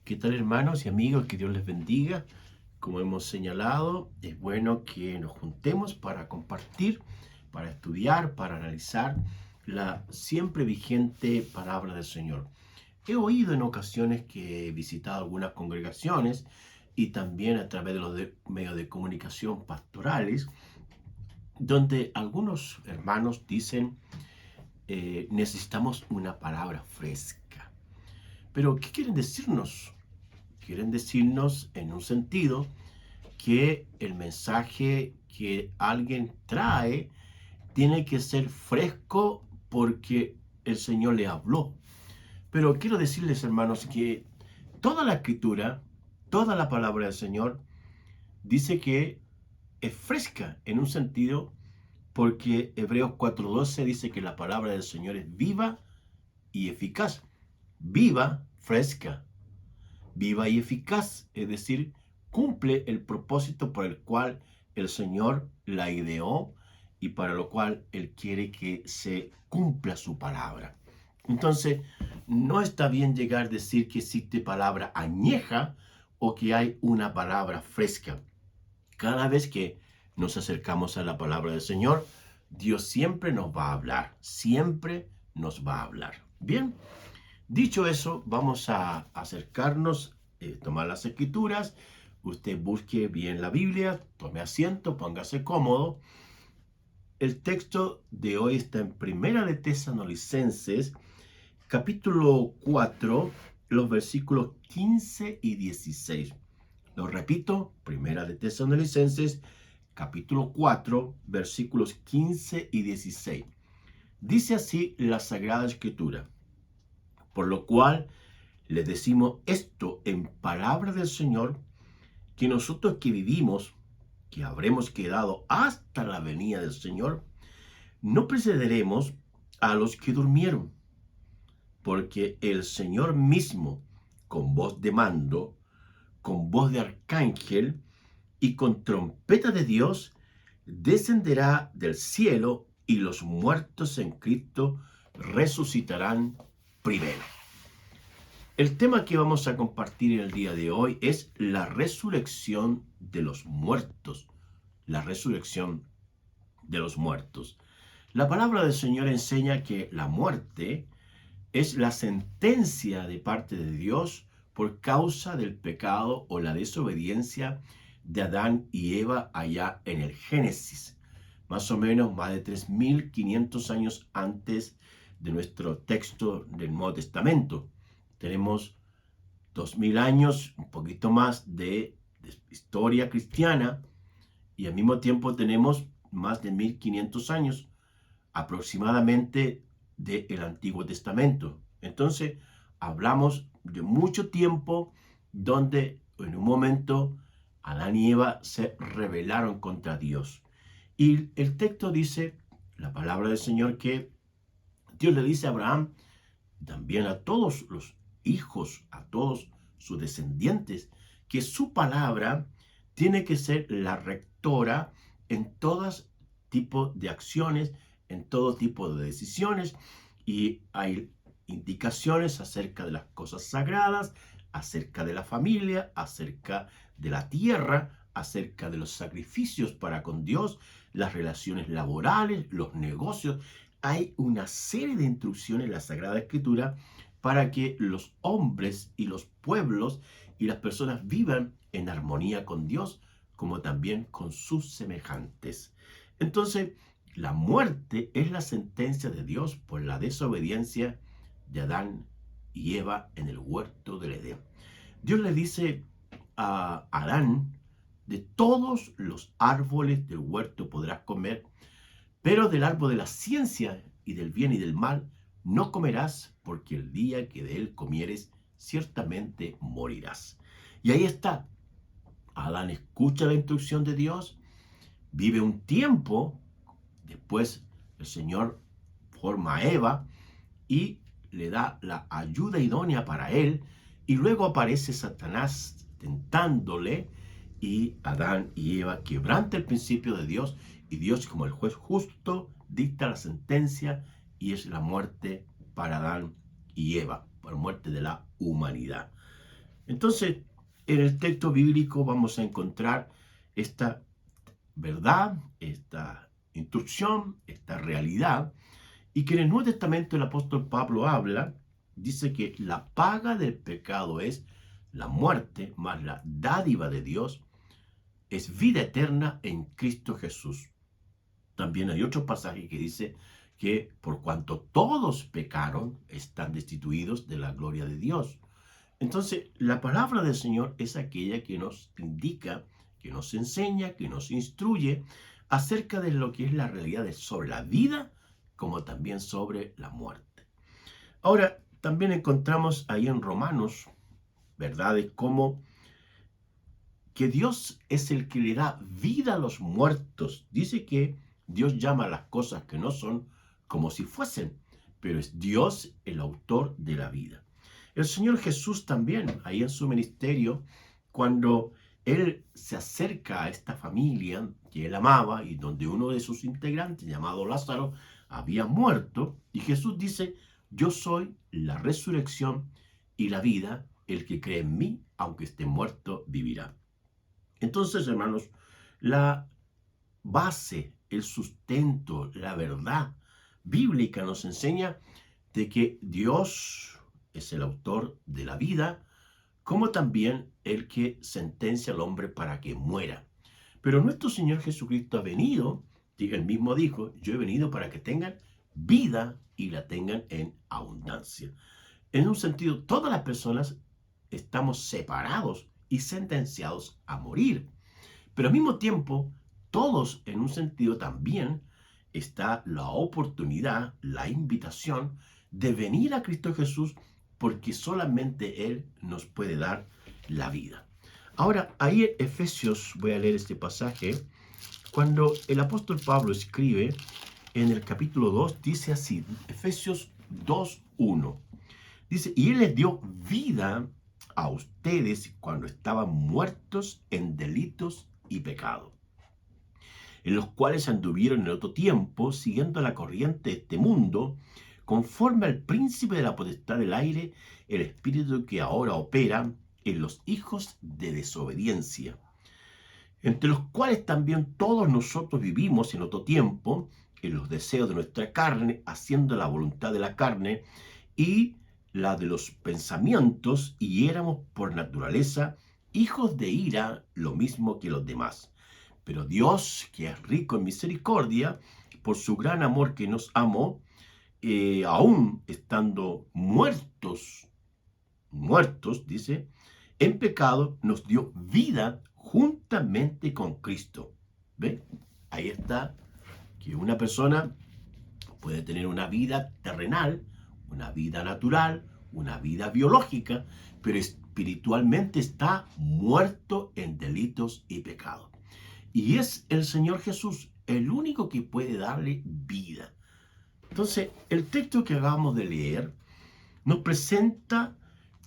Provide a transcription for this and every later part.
¿Qué tal, hermanos y amigos? Que Dios les bendiga. Como hemos señalado, es bueno que nos juntemos para compartir, para estudiar, para analizar la siempre vigente palabra del Señor. He oído en ocasiones que he visitado algunas congregaciones y también a través de los medios de comunicación pastorales, donde algunos hermanos dicen, necesitamos una palabra fresca. Pero, ¿qué quieren decirnos? Quieren decirnos en un sentido que el mensaje que alguien trae tiene que ser fresco porque el Señor le habló. Pero quiero decirles, hermanos, que toda la escritura, toda la palabra del Señor dice que es fresca en un sentido porque Hebreos 4:12 dice que la palabra del Señor es viva y eficaz. Viva, fresca, viva y eficaz, es decir, cumple el propósito por el cual el Señor la ideó y para lo cual Él quiere que se cumpla su palabra. Entonces, no está bien llegar a decir que existe palabra añeja o que hay una palabra fresca. Cada vez que nos acercamos a la palabra del Señor, Dios siempre nos va a hablar, siempre nos va a hablar. Bien, dicho eso, vamos a acercarnos, tomar las escrituras. Usted busque bien la Biblia, tome asiento, póngase cómodo. El texto de hoy está en Primera de Tesalonicenses, capítulo 4, los versículos 15 y 16. Lo repito, Primera de Tesalonicenses, capítulo 4, versículos 15 y 16. Dice así la Sagrada Escritura: por lo cual les decimos esto en palabra del Señor, que nosotros que vivimos, que habremos quedado hasta la venida del Señor, no precederemos a los que durmieron, porque el Señor mismo, con voz de mando, con voz de arcángel y con trompeta de Dios, descenderá del cielo y los muertos en Cristo resucitarán primero. El tema que vamos a compartir en el día de hoy es la resurrección de los muertos. La resurrección de los muertos. La palabra del Señor enseña que la muerte es la sentencia de parte de Dios por causa del pecado o la desobediencia de Adán y Eva allá en el Génesis, más o menos más de 3.500 años antes de nuestro texto del Nuevo Testamento. Tenemos 2.000 años, un poquito más de historia cristiana, y al mismo tiempo tenemos más de 1.500 años aproximadamente del Antiguo Testamento. Entonces, hablamos de mucho tiempo donde en un momento Adán y Eva se rebelaron contra Dios. Y el texto dice, la palabra del Señor, que Dios le dice a Abraham, también a todos los hijos, a todos sus descendientes, que su palabra tiene que ser la rectora en todo tipo de acciones, en todo tipo de decisiones, y hay indicaciones acerca de las cosas sagradas, acerca de la familia, acerca de la tierra, acerca de los sacrificios para con Dios, las relaciones laborales, los negocios. Hay una serie de instrucciones en la Sagrada Escritura para que los hombres y los pueblos y las personas vivan en armonía con Dios, como también con sus semejantes. Entonces, la muerte es la sentencia de Dios por la desobediencia de Adán y Eva en el huerto del Edén. Dios le dice a Adán, de todos los árboles del huerto podrás comer, pero del árbol de la ciencia y del bien y del mal no comerás, porque el día que de él comieres, ciertamente morirás. Y ahí está. Adán escucha la instrucción de Dios, vive un tiempo, después el Señor forma a Eva y le da la ayuda idónea para él, y luego aparece Satanás tentándole, y Adán y Eva quebrantan el principio de Dios, y Dios, como el juez justo, dicta la sentencia, y es la muerte para Adán y Eva, por muerte de la humanidad. Entonces, en el texto bíblico vamos a encontrar esta verdad, esta instrucción, esta realidad, y que en el Nuevo Testamento el apóstol Pablo habla, dice que la paga del pecado es la muerte, más la dádiva de Dios es vida eterna en Cristo Jesús. También hay otro pasaje que dice que por cuanto todos pecaron, están destituidos de la gloria de Dios. Entonces, la palabra del Señor es aquella que nos indica, que nos enseña, que nos instruye acerca de lo que es la realidad sobre la vida, como también sobre la muerte. Ahora, también encontramos ahí en Romanos verdades como que Dios es el que le da vida a los muertos. Dice que Dios llama a las cosas que no son como si fuesen, pero es Dios el autor de la vida. El Señor Jesús también, ahí en su ministerio, cuando Él se acerca a esta familia que Él amaba y donde uno de sus integrantes, llamado Lázaro, había muerto, y Jesús dice, yo soy la resurrección y la vida, el que cree en mí, aunque esté muerto, vivirá. Entonces, hermanos, la base, el sustento, la verdad bíblica nos enseña de que Dios es el autor de la vida, como también el que sentencia al hombre para que muera. Pero nuestro Señor Jesucristo ha venido, y él mismo dijo, yo he venido para que tengan vida y la tengan en abundancia. En un sentido, todas las personas estamos separados y sentenciados a morir. Pero al mismo tiempo, todos en un sentido también está la oportunidad, la invitación de venir a Cristo Jesús porque solamente Él nos puede dar la vida. Ahora, ahí en Efesios, voy a leer este pasaje, cuando el apóstol Pablo escribe en el capítulo 2, dice así, Efesios 2:1. Dice, y Él les dio vida a ustedes cuando estaban muertos en delitos y pecados, en los cuales anduvieron en otro tiempo, siguiendo la corriente de este mundo, conforme al príncipe de la potestad del aire, el espíritu que ahora opera en los hijos de desobediencia, entre los cuales también todos nosotros vivimos en otro tiempo, en los deseos de nuestra carne, haciendo la voluntad de la carne y la de los pensamientos, y éramos por naturaleza hijos de ira, lo mismo que los demás. Pero Dios, que es rico en misericordia, por su gran amor que nos amó, aún estando muertos, dice, en pecado, nos dio vida juntamente con Cristo. ¿Ve? Ahí está que una persona puede tener una vida terrenal, una vida natural, una vida biológica, pero espiritualmente está muerto en delitos y pecados. Y es el Señor Jesús el único que puede darle vida. Entonces, el texto que acabamos de leer nos presenta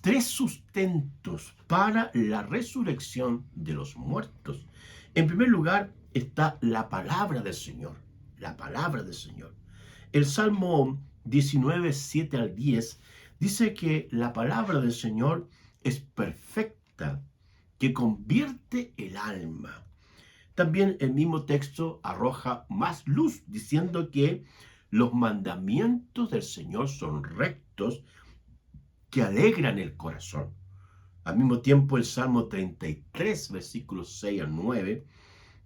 tres sustentos para la resurrección de los muertos. En primer lugar está la palabra del Señor, la palabra del Señor. El Salmo 19, 7 al 10 dice que la palabra del Señor es perfecta, que convierte el alma. También el mismo texto arroja más luz diciendo que los mandamientos del Señor son rectos, que alegran el corazón. Al mismo tiempo, el Salmo 33, versículos 6 al 9,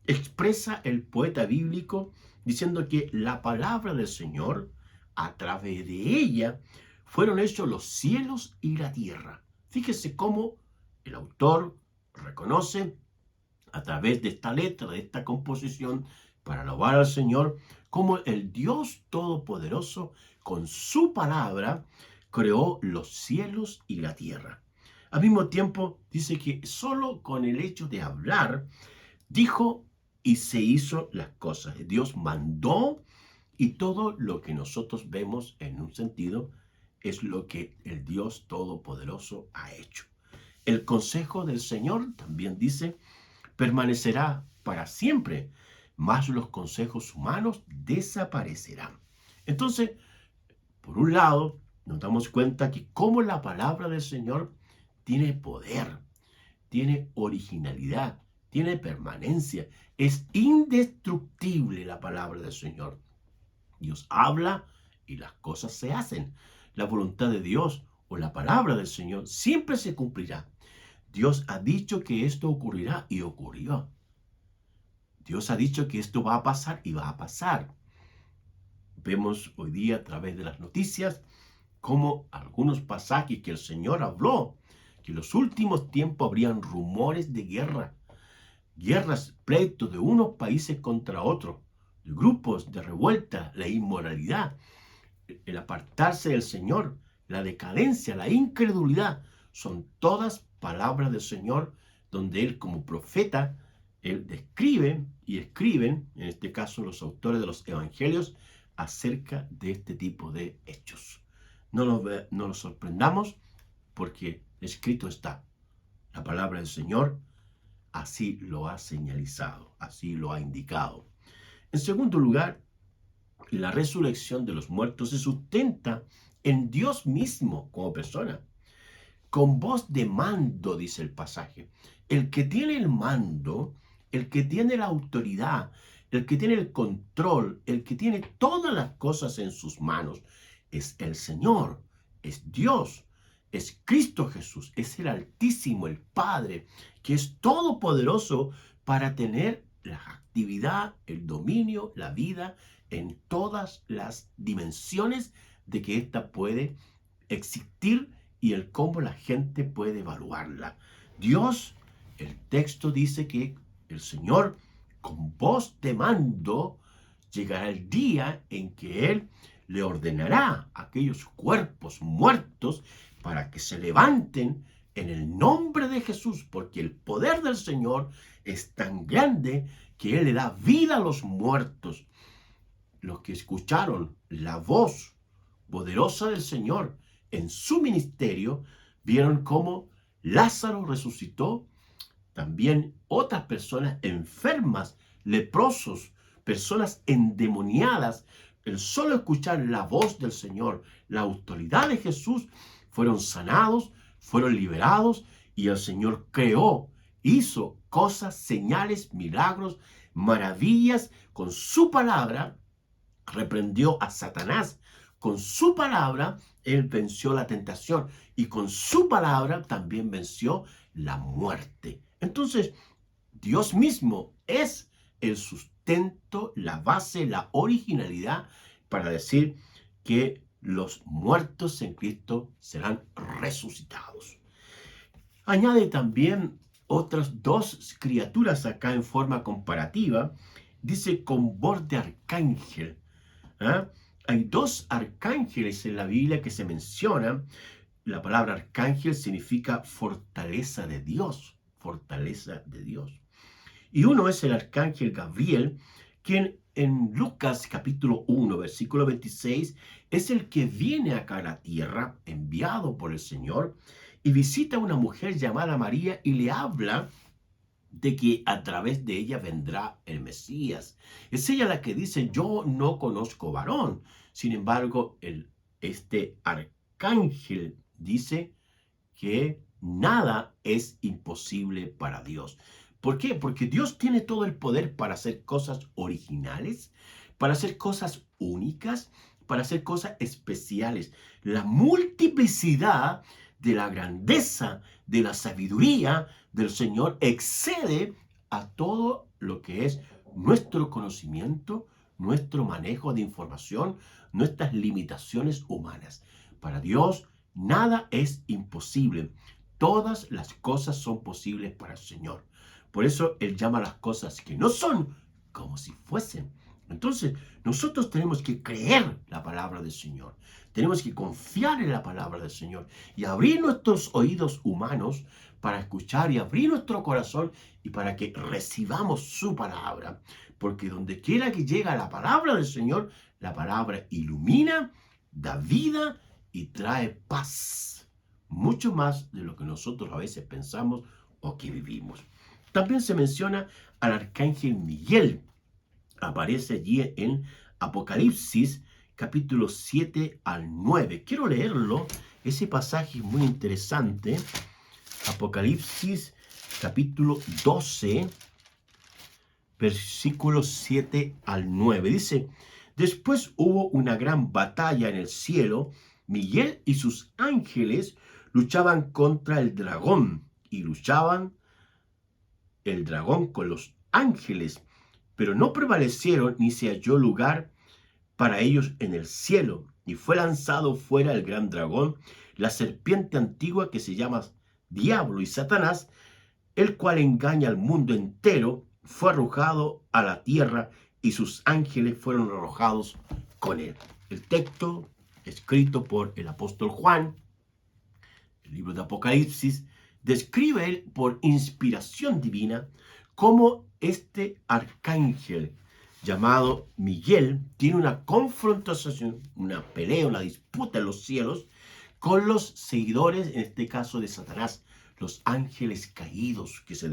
expresa el poeta bíblico diciendo que la palabra del Señor, a través de ella, fueron hechos los cielos y la tierra. Fíjese cómo el autor reconoce a través de esta letra, de esta composición, para alabar al Señor, cómo el Dios Todopoderoso, con su palabra, creó los cielos y la tierra. Al mismo tiempo, dice que solo con el hecho de hablar, dijo y se hizo las cosas. Dios mandó y todo lo que nosotros vemos en un sentido es lo que el Dios Todopoderoso ha hecho. El consejo del Señor también dice, permanecerá para siempre, mas los consejos humanos desaparecerán. Entonces, por un lado, nos damos cuenta que como la palabra del Señor tiene poder, tiene originalidad, tiene permanencia. Es indestructible la palabra del Señor. Dios habla y las cosas se hacen. La voluntad de Dios o la palabra del Señor siempre se cumplirá. Dios ha dicho que esto ocurrirá y ocurrió. Dios ha dicho que esto va a pasar y va a pasar. Vemos hoy día a través de las noticias cómo algunos pasajes que el Señor habló, que en los últimos tiempos habrían rumores de guerra, guerras, pleitos de unos países contra otros, de grupos de revuelta, la inmoralidad, el apartarse del Señor, la decadencia, la incredulidad, son todas palabras del Señor donde Él como profeta, Él describe y escriben, en este caso los autores de los evangelios, acerca de este tipo de hechos. No nos sorprendamos porque escrito está. La palabra del Señor así lo ha señalizado, así lo ha indicado. En segundo lugar, la resurrección de los muertos se sustenta en Dios mismo como persona. Con voz de mando, dice el pasaje. El que tiene el mando, el que tiene la autoridad, el que tiene el control, el que tiene todas las cosas en sus manos, es el Señor, es Dios, es Cristo Jesús, es el Altísimo, el Padre, que es todopoderoso para tener la actividad, el dominio, la vida en todas las dimensiones de que ésta puede existir y el cómo la gente puede evaluarla. Dios, el texto dice que el Señor, con voz de mando, llegará el día en que Él le ordenará a aquellos cuerpos muertos para que se levanten en el nombre de Jesús, porque el poder del Señor es tan grande que Él le da vida a los muertos. Los que escucharon la voz poderosa del Señor en su ministerio, vieron cómo Lázaro resucitó, también otras personas enfermas, leprosos, personas endemoniadas, el solo escuchar la voz del Señor, la autoridad de Jesús, fueron sanados, fueron liberados y el Señor creó, hizo cosas, señales, milagros, maravillas con su palabra, reprendió a Satanás. Con su palabra, Él venció la tentación y con su palabra también venció la muerte. Entonces, Dios mismo es el sustento, la base, la originalidad para decir que los muertos en Cristo serán resucitados. Añade también otras dos criaturas acá en forma comparativa. Dice con voz de arcángel. ¿Ah? Hay dos arcángeles en la Biblia que se mencionan. La palabra arcángel significa fortaleza de Dios, fortaleza de Dios. Y uno es el arcángel Gabriel, quien en Lucas capítulo 1, versículo 26, es el que viene acá a la tierra, enviado por el Señor, y visita a una mujer llamada María y le habla de que a través de ella vendrá el Mesías. Es ella la que dice, yo no conozco varón. Sin embargo, este arcángel dice que nada es imposible para Dios. ¿Por qué? Porque Dios tiene todo el poder para hacer cosas originales, para hacer cosas únicas, para hacer cosas especiales. La multiplicidad de la grandeza, de la sabiduría del Señor excede a todo lo que es nuestro conocimiento, nuestro manejo de información, nuestras limitaciones humanas. Para Dios, nada es imposible. Todas las cosas son posibles para el Señor. Por eso Él llama a las cosas que no son como si fuesen. Entonces, nosotros tenemos que creer la palabra del Señor. Tenemos que confiar en la palabra del Señor y abrir nuestros oídos humanos para escuchar y abrir nuestro corazón y para que recibamos su palabra. Porque donde quiera que llega la palabra del Señor, la palabra ilumina, da vida y trae paz. Mucho más de lo que nosotros a veces pensamos o que vivimos. También se menciona al arcángel Miguel. Aparece allí en Apocalipsis capítulo 7 al 9. Quiero leerlo. Ese pasaje es muy interesante Apocalipsis capítulo 12, versículos 7 al 9. Dice, después hubo una gran batalla en el cielo. Miguel y sus ángeles luchaban contra el dragón y luchaban el dragón con los ángeles, pero no prevalecieron ni se halló lugar para ellos en el cielo, y fue lanzado fuera el gran dragón, la serpiente antigua que se llama Diablo y Satanás, el cual engaña al mundo entero. Fue arrojado a la tierra y sus ángeles fueron arrojados con él. El texto escrito por el apóstol Juan, el libro de Apocalipsis, describe él por inspiración divina cómo este arcángel llamado Miguel tiene una confrontación, una pelea, una disputa en los cielos con los seguidores, en este caso de Satanás, los ángeles caídos, que se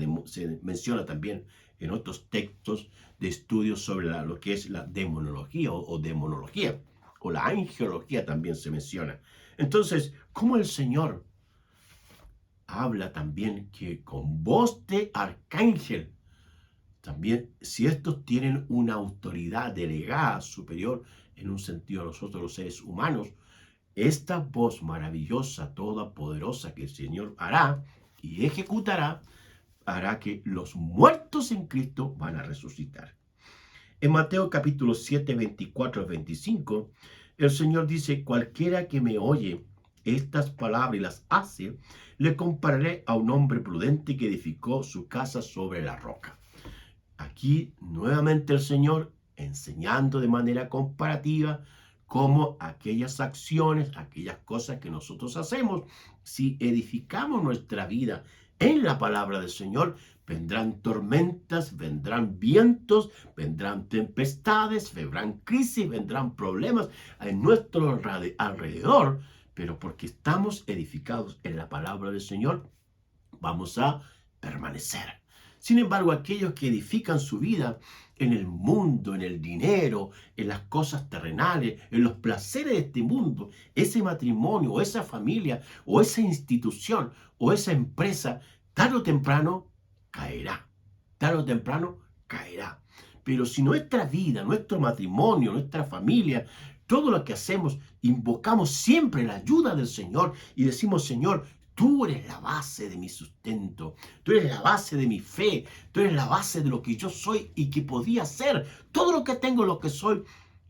menciona también en otros textos de estudios sobre lo que es la demonología o demonología, o la angelología también se menciona. Entonces, ¿cómo el Señor habla también que con voz de arcángel, también si estos tienen una autoridad delegada superior en un sentido a nosotros los seres humanos, esta voz maravillosa, todopoderosa que el Señor hará y ejecutará, hará que los muertos en Cristo van a resucitar. En Mateo capítulo 7, 24 al 25, el Señor dice, cualquiera que me oye estas palabras y las hace, le compararé a un hombre prudente que edificó su casa sobre la roca. Aquí nuevamente el Señor enseñando de manera comparativa cómo aquellas acciones, aquellas cosas que nosotros hacemos, si edificamos nuestra vida en la palabra del Señor, vendrán tormentas, vendrán vientos, vendrán tempestades, vendrán crisis, vendrán problemas en nuestro alrededor, pero porque estamos edificados en la palabra del Señor, vamos a permanecer. Sin embargo, aquellos que edifican su vida en el mundo, en el dinero, en las cosas terrenales, en los placeres de este mundo, ese matrimonio, o esa familia, o esa institución, o esa empresa, tarde o temprano caerá. Tarde o temprano caerá. Pero si nuestra vida, nuestro matrimonio, nuestra familia, todo lo que hacemos, invocamos siempre la ayuda del Señor y decimos, Señor, tú eres la base de mi sustento, tú eres la base de mi fe, tú eres la base de lo que yo soy y que podía ser. Todo lo que tengo, lo que soy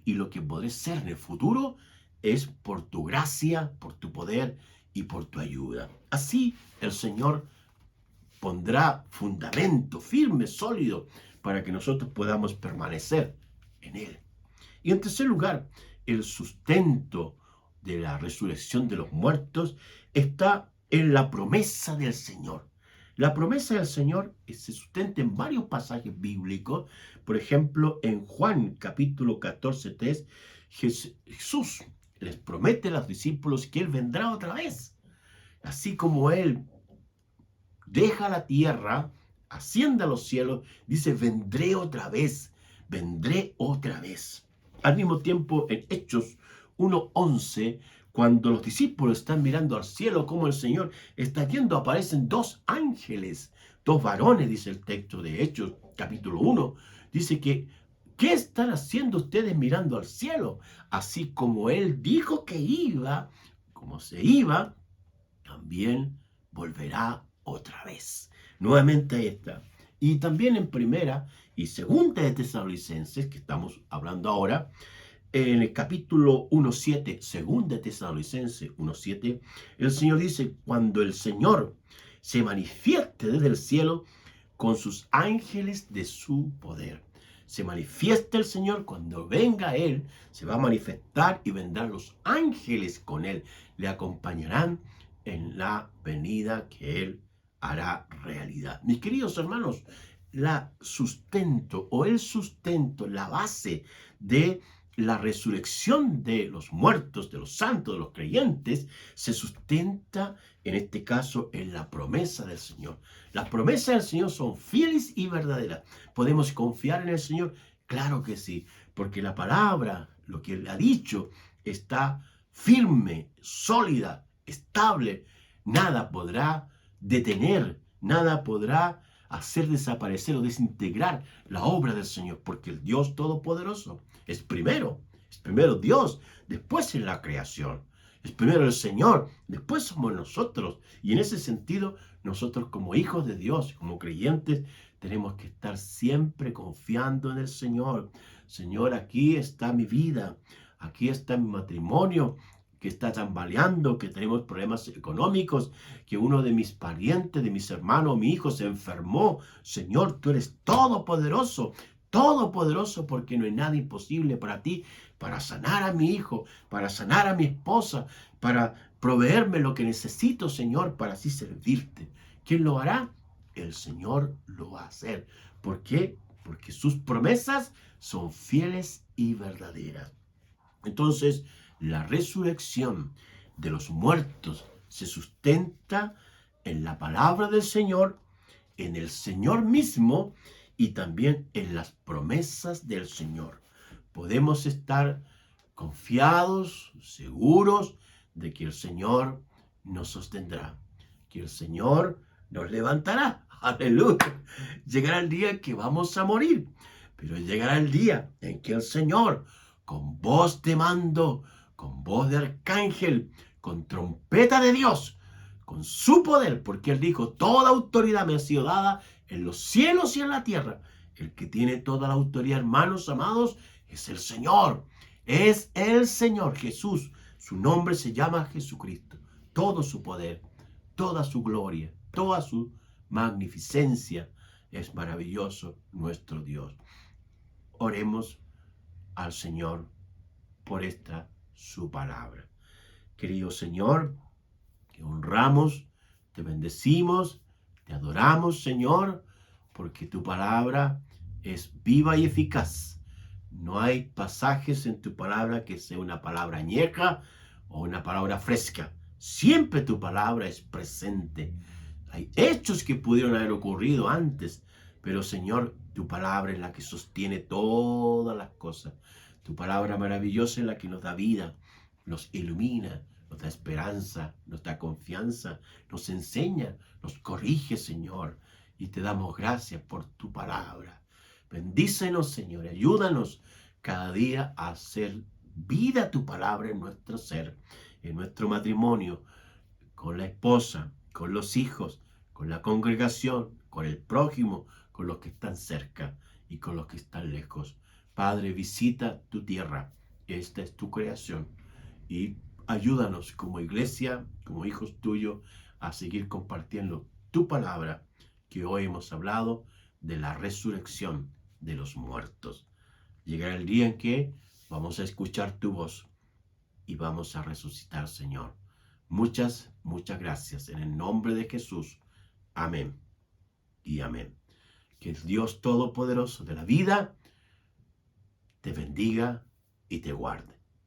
y lo que podré ser en el futuro es por tu gracia, por tu poder y por tu ayuda. Así el Señor pondrá fundamento firme, sólido, para que nosotros podamos permanecer en Él. Y en tercer lugar, el sustento de la resurrección de los muertos está en la promesa del Señor. La promesa del Señor se sustenta en varios pasajes bíblicos. Por ejemplo, en Juan capítulo 14, 3, Jesús les promete a los discípulos que Él vendrá otra vez. Así como Él deja la tierra, asciende a los cielos, dice, vendré otra vez, vendré otra vez. Al mismo tiempo, en Hechos 1:11, cuando los discípulos están mirando al cielo, como el Señor está viendo, aparecen dos ángeles, dos varones, dice el texto de Hechos, capítulo 1. Dice que, ¿qué están haciendo ustedes mirando al cielo? Así como Él dijo que iba, como se iba, también volverá otra vez. Nuevamente ahí está. Y también en primera y segunda de Tesalonicenses, que estamos hablando ahora, en el capítulo 1:7, segunda de Tesalonicenses 1:7, el Señor dice, cuando el Señor se manifieste desde el cielo con sus ángeles de su poder. Se manifiesta el Señor, cuando venga Él, se va a manifestar y vendrán los ángeles con Él. Le acompañarán en la venida que Él hará realidad. Mis queridos hermanos, la sustento o el sustento, la base de la resurrección de los muertos, de los santos, de los creyentes, se sustenta en este caso en la promesa del Señor. Las promesas del Señor son fieles y verdaderas. ¿Podemos confiar en el Señor? Claro que sí, porque la palabra, lo que Él ha dicho, está firme, sólida, estable. Nada podrá detener, nada podrá hacer desaparecer o desintegrar la obra del Señor, porque el Dios Todopoderoso es primero Dios, después es la creación, es primero el Señor, después somos nosotros. Y en ese sentido, nosotros como hijos de Dios, como creyentes, tenemos que estar siempre confiando en el Señor. Señor, aquí está mi vida, aquí está mi matrimonio, que está tambaleando, que tenemos problemas económicos, que uno de mis parientes, de mis hermanos, mi hijo se enfermó. Señor, tú eres todopoderoso, porque no hay nada imposible para ti, para sanar a mi hijo, para sanar a mi esposa, para proveerme lo que necesito, Señor, para así servirte. ¿Quién lo hará? El Señor lo va a hacer. ¿Por qué? Porque sus promesas son fieles y verdaderas. Entonces, la resurrección de los muertos se sustenta en la palabra del Señor, en el Señor mismo y también en las promesas del Señor. Podemos estar confiados, seguros de que el Señor nos sostendrá, que el Señor nos levantará. Aleluya. Llegará el día en que vamos a morir, pero llegará el día en que el Señor, con voz de mando, con voz de arcángel, con trompeta de Dios, con su poder, porque Él dijo, toda autoridad me ha sido dada en los cielos y en la tierra. El que tiene toda la autoridad, hermanos amados, es el Señor. Es el Señor Jesús. Su nombre se llama Jesucristo. Todo su poder, toda su gloria, toda su magnificencia. Es maravilloso nuestro Dios. Oremos al Señor por esta su palabra. Querido Señor, te honramos, te bendecimos, te adoramos, Señor, porque tu palabra es viva y eficaz. No hay pasajes en tu palabra que sea una palabra añeja o una palabra fresca. Siempre tu palabra es presente. Hay hechos que pudieron haber ocurrido antes, pero Señor, tu palabra es la que sostiene todas las cosas. Tu palabra maravillosa es la que nos da vida, nos ilumina, nos da esperanza, nos da confianza, nos enseña, nos corrige, Señor. Y te damos gracias por tu palabra. Bendícenos, Señor, ayúdanos cada día a hacer vida tu palabra en nuestro ser, en nuestro matrimonio, con la esposa, con los hijos, con la congregación, con el prójimo, con los que están cerca y con los que están lejos. Padre, visita tu tierra. Esta es tu creación. Y ayúdanos como iglesia, como hijos tuyos, a seguir compartiendo tu palabra, que hoy hemos hablado de la resurrección de los muertos. Llegará el día en que vamos a escuchar tu voz y vamos a resucitar, Señor. Muchas gracias. En el nombre de Jesús. Amén y amén. Que el Dios Todopoderoso de la vida te bendiga y te guarde.